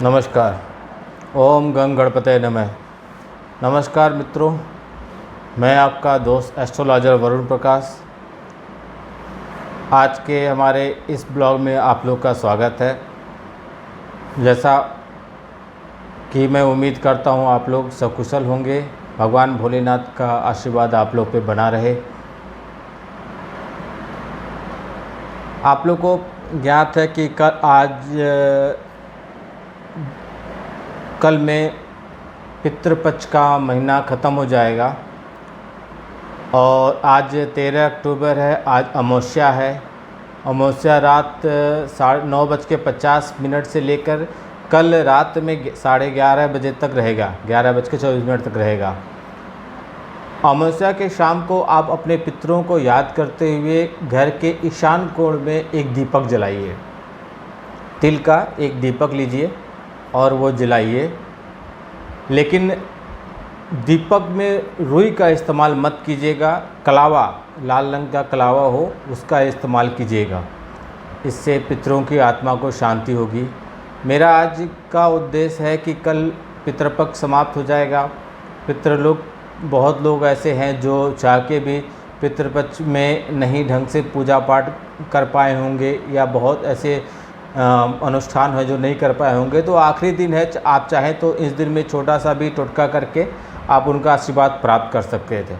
नमस्कार। ओम गंग गणपतये नमः। नमस्कार मित्रों, मैं आपका दोस्त एस्ट्रोलॉजर वरुण प्रकाश। आज के हमारे इस ब्लॉग में आप लोग का स्वागत है। जैसा कि मैं उम्मीद करता हूँ आप लोग सकुशल होंगे। भगवान भोलेनाथ का आशीर्वाद आप लोग पे बना रहे। आप लोग को ज्ञात है कि कल में पितृपक्ष का महीना ख़त्म हो जाएगा और आज 13 अक्टूबर है। आज अमावस्या है। अमावस्या रात 9:50 से लेकर कल रात में 11:30 बजे तक रहेगा, 11:24 तक रहेगा। अमावस्या के शाम को आप अपने पितरों को याद करते हुए घर के ईशान कोण में एक दीपक जलाइए। तिल का एक दीपक लीजिए और वो जलाइए, लेकिन दीपक में रुई का इस्तेमाल मत कीजिएगा। कलावा, लाल रंग का कलावा हो उसका इस्तेमाल कीजिएगा। इससे पितरों की आत्मा को शांति होगी। मेरा आज का उद्देश्य है कि कल पितृपक्ष समाप्त हो जाएगा। पितृलोक, बहुत लोग ऐसे हैं जो चाह के भी पितृपक्ष में नहीं ढंग से पूजा पाठ कर पाए होंगे, या बहुत ऐसे अनुष्ठान है जो नहीं कर पाए होंगे। तो आखिरी दिन है, आप चाहें तो इस दिन में छोटा सा भी टोटका करके आप उनका आशीर्वाद प्राप्त कर सकते थे।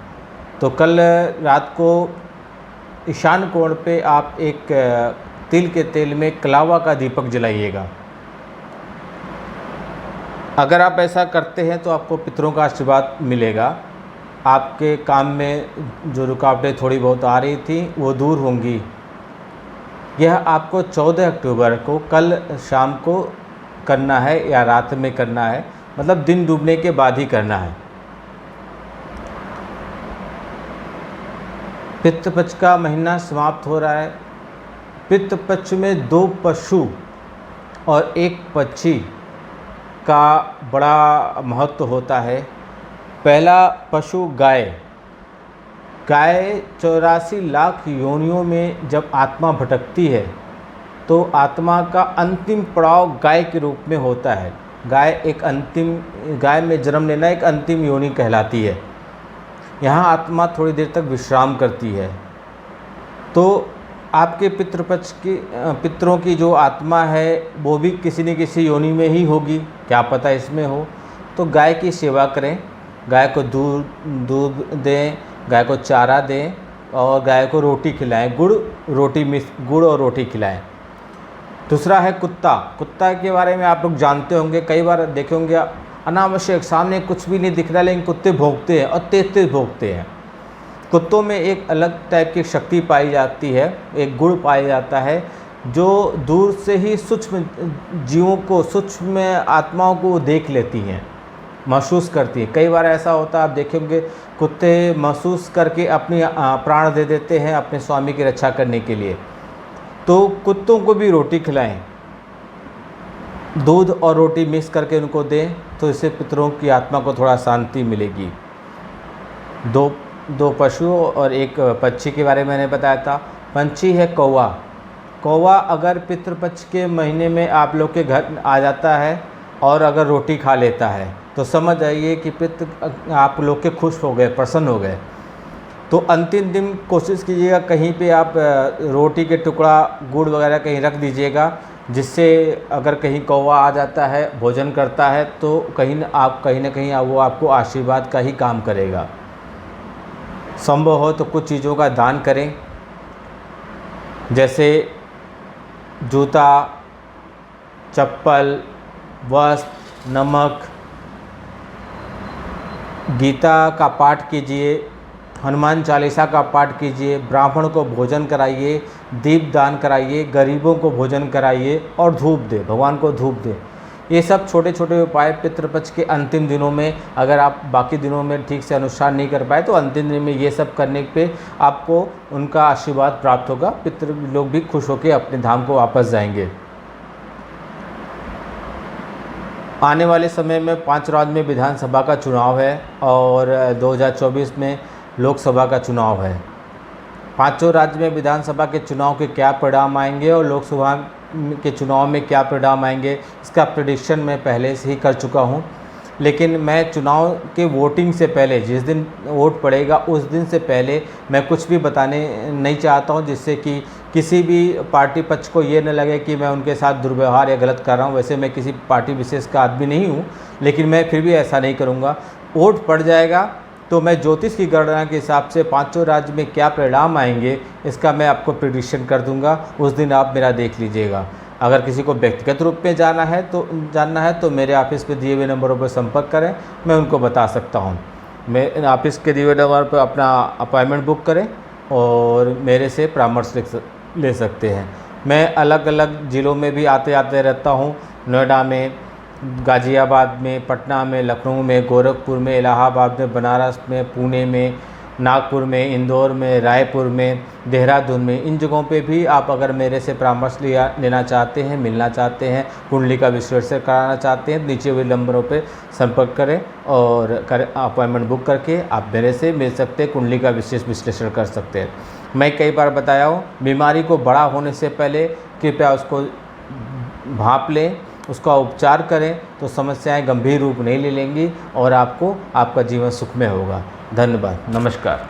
तो कल रात को ईशान कोण पे आप एक तिल के तेल में कलावा का दीपक जलाइएगा। अगर आप ऐसा करते हैं तो आपको पितरों का आशीर्वाद मिलेगा। आपके काम में जो रुकावटें थोड़ी बहुत आ रही थी वो दूर होंगी। यह आपको 14 अक्टूबर को कल शाम को करना है या रात में करना है, मतलब दिन डूबने के बाद ही करना है। पितृपक्ष का महीना समाप्त हो रहा है। पितृपक्ष में 2 पशु और 1 पक्षी का बड़ा महत्व होता है। पहला पशु गाय। गाय 84 लाख योनियों में जब आत्मा भटकती है तो आत्मा का अंतिम पड़ाव गाय के रूप में होता है। गाय में जन्म लेना एक अंतिम योनि कहलाती है। यहाँ आत्मा थोड़ी देर तक विश्राम करती है। तो आपके पितरों की जो आत्मा है वो भी किसी न किसी योनि में ही होगी, क्या पता इसमें हो। तो गाय की सेवा करें, गाय को दूध दें, गाय को चारा दें और गाय को रोटी खिलाएं। गुड़ और रोटी खिलाएं। दूसरा है कुत्ता के बारे में आप लोग जानते होंगे, कई बार देखे होंगे अनावश्यक सामने कुछ भी नहीं दिख रहा लेकिन कुत्ते भौंकते हैं और तेज भौंकते हैं। कुत्तों में एक अलग टाइप की शक्ति पाई जाती है, एक गुण पाया जाता है जो दूर से ही सूक्ष्म जीवों को, सूक्ष्म आत्माओं को देख लेती हैं, महसूस करती है। कई बार ऐसा होता है, आप देखेंगे कुत्ते महसूस करके अपनी प्राण दे देते हैं अपने स्वामी की रक्षा करने के लिए। तो कुत्तों को भी रोटी खिलाएं, दूध और रोटी मिक्स करके उनको दें, तो इससे पितरों की आत्मा को थोड़ा शांति मिलेगी। दो पशु और 1 पक्षी के बारे में मैंने बताया था। पंछी है कौवा। कौवा अगर पितृपक्ष के महीने में आप लोग के घर आ जाता है और अगर रोटी खा लेता है तो समझ जाइए कि पितृ आप लोग के खुश हो गए, प्रसन्न हो गए। तो अंतिम दिन कोशिश कीजिएगा कहीं पे आप रोटी के टुकड़ा, गुड़ वगैरह कहीं रख दीजिएगा, जिससे अगर कहीं कौवा आ जाता है, भोजन करता है, तो कहीं ना कहीं वो आपको आशीर्वाद का ही काम करेगा। संभव हो तो कुछ चीज़ों का दान करें, जैसे जूता, चप्पल, वस्त्र, नमक। गीता का पाठ कीजिए, हनुमान चालीसा का पाठ कीजिए, ब्राह्मण को भोजन कराइए, दीप दान कराइए, गरीबों को भोजन कराइए और धूप दे, भगवान को धूप दे। ये सब छोटे छोटे उपाय पितृपक्ष के अंतिम दिनों में, अगर आप बाकी दिनों में ठीक से अनुष्ठान नहीं कर पाए तो अंतिम दिन में ये सब करने पे आपको उनका आशीर्वाद प्राप्त होगा। पितृ लोग भी खुश होकर अपने धाम को वापस जाएंगे। आने वाले समय में 5 राज्य में विधानसभा का चुनाव है और 2024 में लोकसभा का चुनाव है। 5 राज्य में विधानसभा के चुनाव के क्या परिणाम आएंगे और लोकसभा के चुनाव में क्या परिणाम आएंगे इसका प्रेडिक्शन मैं पहले से ही कर चुका हूँ। लेकिन मैं चुनाव के वोटिंग से पहले, जिस दिन वोट पड़ेगा उस दिन से पहले मैं कुछ भी बताने नहीं चाहता हूँ, जिससे कि किसी भी पार्टी पक्ष को ये न लगे कि मैं उनके साथ दुर्व्यवहार या गलत कर रहा हूँ। वैसे मैं किसी पार्टी विशेष का आदमी नहीं हूँ, लेकिन मैं फिर भी ऐसा नहीं करूँगा। वोट पड़ जाएगा तो मैं ज्योतिष की गणना के हिसाब से पांचों राज्य में क्या परिणाम आएंगे इसका मैं आपको प्रेडिक्शन कर दूंगा। उस दिन आप मेरा देख लीजिएगा। अगर किसी को व्यक्तिगत रूप में जानना है तो मेरे ऑफिस पे दिए हुए नंबरों पर संपर्क करें, मैं उनको बता सकता हूँ। मैं ऑफिस के दिए हुए नंबर पर अपना अपॉइंटमेंट बुक करें और मेरे से परामर्श ले सकते हैं। मैं अलग अलग ज़िलों में भी आते आते रहता हूँ, नोएडा में, गाज़ियाबाद में, पटना में, लखनऊ में, गोरखपुर में, इलाहाबाद में, बनारस में, पुणे में, नागपुर में, इंदौर में, रायपुर में, देहरादून में। इन जगहों पे भी आप अगर मेरे से परामर्श लेना चाहते हैं, मिलना चाहते हैं, कुंडली का विश्लेषण कराना चाहते हैं, नीचे हुए नंबरों पे संपर्क करें और अपॉइंटमेंट बुक करके आप मेरे से मिल सकते हैं, कुंडली का विशेष विश्लेषण कर सकते हैं। मैं कई बार बताया हूँ, बीमारी को बड़ा होने से पहले कृपया उसको भांप लें, उसका उपचार करें तो समस्याएं गंभीर रूप नहीं ले लेंगी और आपको आपका जीवन सुखमय होगा। धन्यवाद, नमस्कार।